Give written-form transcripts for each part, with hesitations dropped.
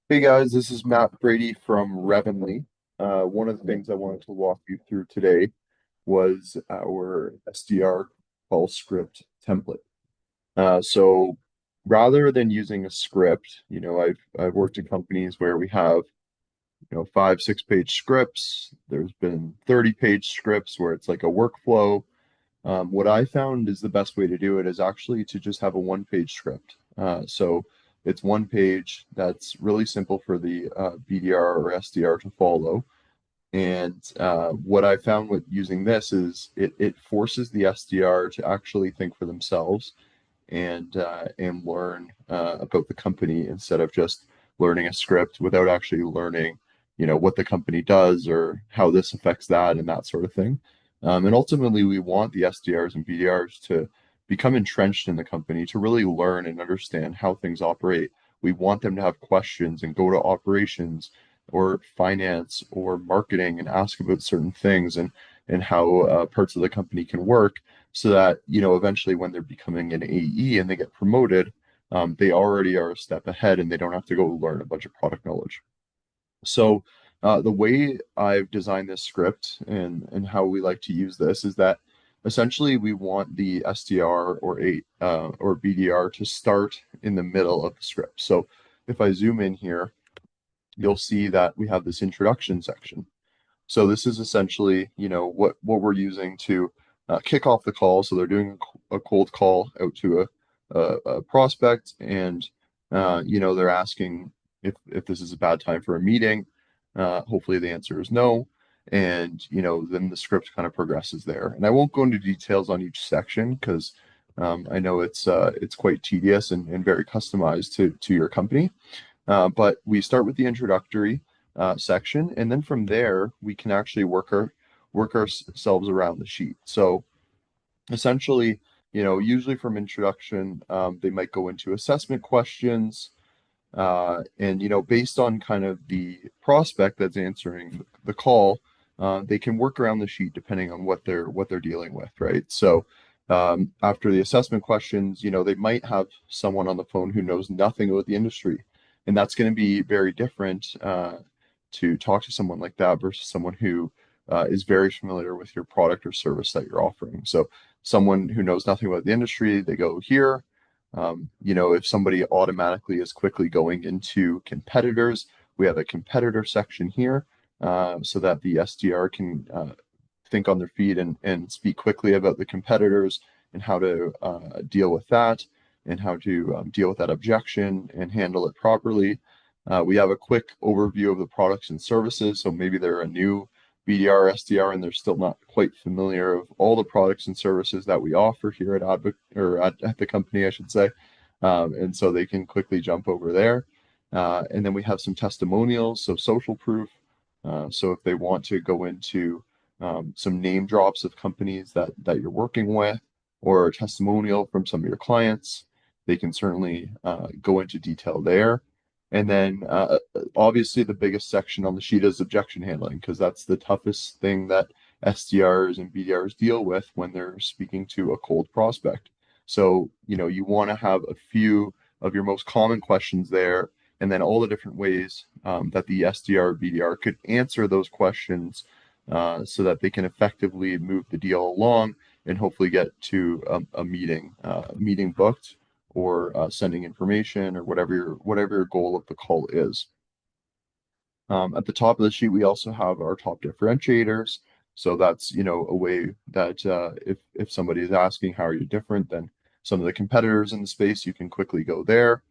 Hey guys, this is Matt Brady from Revenly. One of the things I wanted to walk you through today was our SDR call script template. So rather than using a script, I've worked in companies where we have, 5, 6 page scripts. There's been 30-page scripts where it's like a workflow. What I found is the best way to do it is actually to just have a one-page script. So it's one page that's really simple for the BDR or SDR to follow. And what I found with using this is it forces the SDR to actually think for themselves and learn about the company instead of just learning a script without actually learning, what the company does or how this affects that and that sort of thing. And ultimately, we want the SDRs and BDRs to become entrenched in the company to really learn and understand how things operate. We want them to have questions and go to operations or finance or marketing and ask about certain things and how parts of the company can work so that eventually when they're becoming an AE and they get promoted, they already are a step ahead and they don't have to go learn a bunch of product knowledge. So the way I've designed this script and how we like to use this is that essentially we want the SDR or BDR to start in the middle of the script. So if I zoom in here, you'll see that we have this introduction section. So this is essentially, what we're using to kick off the call. So they're doing a cold call out to a prospect, and they're asking if this is a bad time for a meeting. Hopefully the answer is no, and then the script kind of progresses there. And I won't go into details on each section because I know it's quite tedious and very customized to your company. But we start with the introductory section, and then from there we can actually work ourselves around the sheet. So essentially, usually from introduction, they might go into assessment questions, and based on kind of the prospect that's answering the call, they can work around the sheet depending on what they're dealing with, right? So after the assessment questions, they might have someone on the phone who knows nothing about the industry, and that's going to be very different to talk to someone like that versus someone who is very familiar with your product or service that you're offering. So someone who knows nothing about the industry, they go here. If somebody automatically is quickly going into competitors, we have a competitor section here so that the SDR can think on their feet and speak quickly about the competitors and how to deal with that and how to deal with that objection and handle it properly. We have a quick overview of the products and services. So maybe they're a new BDR, SDR, and they're still not quite familiar of all the products and services that we offer here at the company, I should say. And so they can quickly jump over there. And then we have some testimonials, so social proof. So if they want to go into some name drops of companies that you're working with or a testimonial from some of your clients, they can certainly go into detail there. And then obviously the biggest section on the sheet is objection handling because that's the toughest thing that SDRs and BDRs deal with when they're speaking to a cold prospect. So, you want to have a few of your most common questions there, and then all the different ways that the SDR or BDR could answer those questions so that they can effectively move the deal along and hopefully get to a meeting booked or sending information or whatever your goal of the call is. At the top of the sheet, we also have our top differentiators. So that's a way that if somebody is asking how are you different than some of the competitors in the space, you can quickly go there.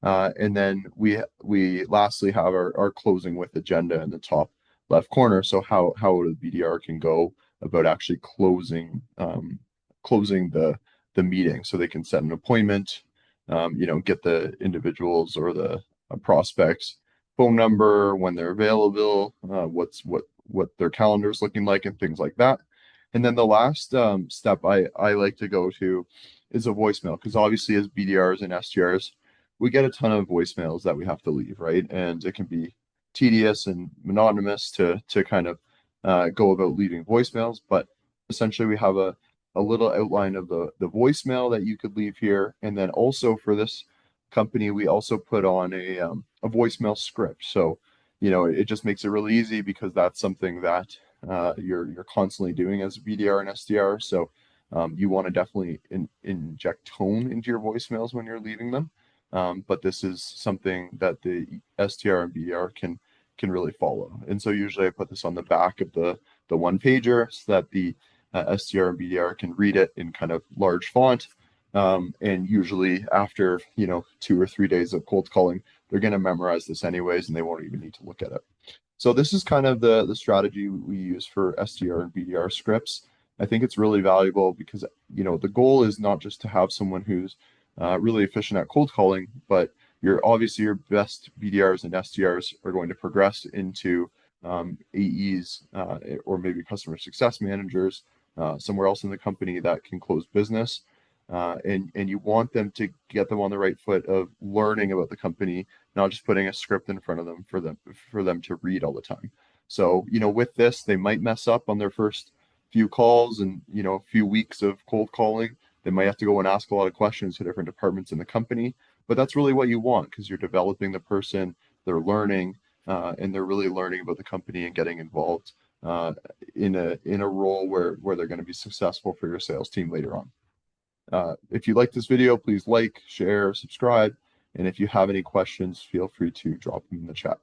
And then we lastly have our closing with agenda in the top left corner. So how the BDR can go about actually closing the meeting, so they can set an appointment, get the individuals or the prospects phone number when they're available, what their calendar is looking like, and things like that. And then the last step I like to go to is a voicemail because obviously as BDRs and SDRs we get a ton of voicemails that we have to leave, right? And it can be tedious and monotonous to kind of go about leaving voicemails, but essentially we have a little outline of the voicemail that you could leave here. And then also for this company, we also put on a voicemail script. So, it just makes it really easy because that's something that you're constantly doing as a BDR and SDR. So you want to definitely inject tone into your voicemails when you're leaving them. But this is something that the SDR and BDR can really follow. And so usually I put this on the back of the one pager so that the SDR and BDR can read it in kind of large font. And usually after 2 or 3 days of cold calling, they're going to memorize this anyways, and they won't even need to look at it. So this is kind of the strategy we use for SDR and BDR scripts. I think it's really valuable because the goal is not just to have someone who's really efficient at cold calling, but obviously your best BDRs and SDRs are going to progress into AEs or maybe customer success managers somewhere else in the company that can close business. And you want them to get them on the right foot of learning about the company, not just putting a script in front of them for them to read all the time. So, with this, they might mess up on their first few calls and, a few weeks of cold calling. They might have to go and ask a lot of questions to different departments in the company, but that's really what you want because you're developing the person, they're learning, and they're really learning about the company and getting involved in a role where they're going to be successful for your sales team later on. If you like this video, please like, share, subscribe, and if you have any questions, feel free to drop them in the chat.